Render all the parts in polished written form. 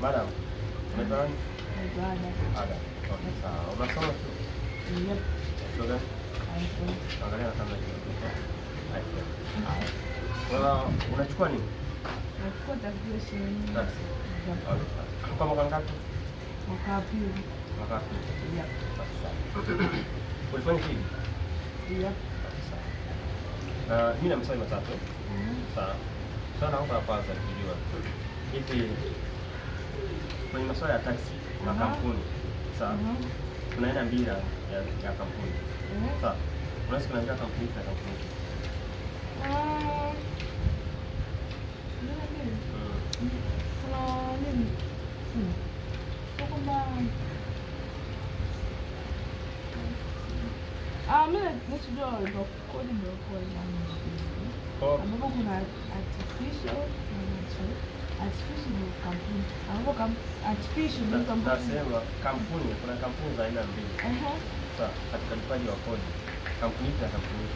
Madam, unaitwa nani? Ada. Ada. Okay, sawa. Unasoma tu? Yep. Shule? Angalia na kamera kidogo. Unachukua nini? Nachukua taxi. Taxi. Kwa mwaka ngapi? Mwaka wa pili. Mwaka wa pili. Yep. Sawa. Ulifanya nini? Yep. Sawa. Mimi na maswali matatu. Sawa. Swali langu la kwanza ni kujua hivi kwenye masuala ya taxi na kampuni, sawa? Kuna aina mbili ya kampuni. Sawa. Unaweza kuniambia kampuni na kampuni? Kuna nini? Mimi nisijua ndio kodi ndio kwa ambapo kuna artificial ni kampuni. Ambapo artificial ni kampuni. Nasema kampuni, kuna kampuni za aina mbili. Sawa, katika ulipaji wa kodi. Kampuni na kampuni.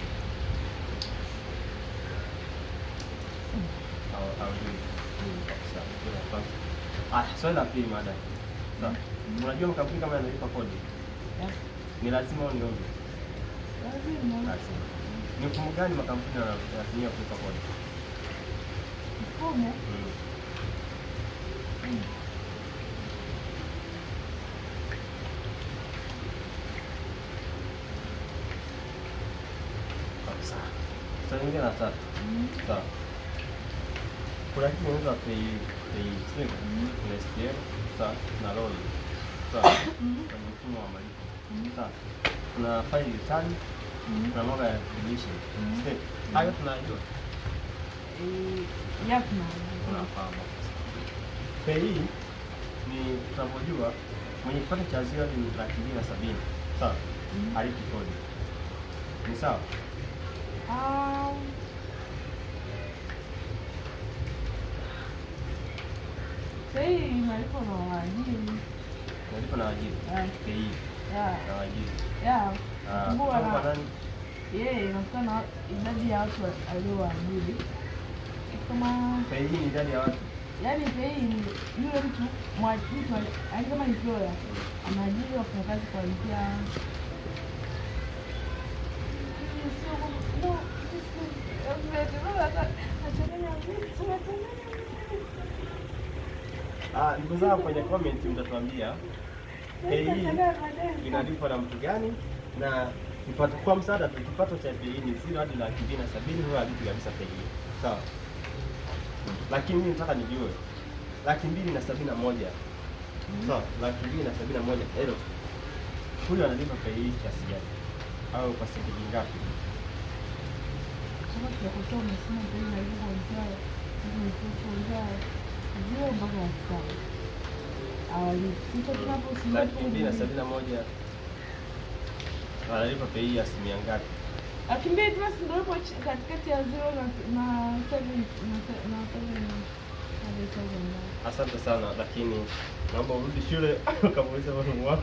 Swali la pili madam. Sawa. Unajua makampuni kama yanalipa kodi? Ni lazima au ni ombi? Lazima. Ni mfumo gani makampuni yanatumia kulipa kodi? Mfumo? Sawa. Swali lingine la tatu. Sawa. Kuna kitu kinaitwa pay slip, kuna STL, sawa, na loan. Sawa. Kwenye mfumo wa malipo. Sawa. Kuna file return, kuna mambo ya deletion. Hayo tunajua. Yep. Tunafahamu. Pay ni tunavyojua mwenye kipato cha ziada ni 270,000. Sawa. Halipi kodi. Ni sawa? Pay inalipa na waajiri. Inalipa na waajiri. Pay. Na waajiri. Kwa nani? Inakuwa na idadi ya watu aliowaajiri. Kama pay ni idadi ya watu. Yaani pay ni yule mtu kama employer anaajiri wafanyakazi kuanzia ndugu zangu kwenye comment mtatuambia pay inalipwa na mtu gani, na kipato kwa msaada tu. Kipato cha pay ni 0 hadi 270,000, huwa halipi kabisa pay. Sawa. Lakini mimi nataka nijue 271,000. Sawa, 271,000. Huyu analipa pay kiasi gani? Au kwa shilingi ngapi? kama tunakutoa msimu pay na hiyo wazao ndio mpaka wasao. Sisi tunaposimama 271,000 analipa pay ya asilimia ngapi? Akimbia tu basi ndio katikati ya 0 na 7 na 7. Asante sana, lakini naomba urudi shule ukamuulize mwalimu wako.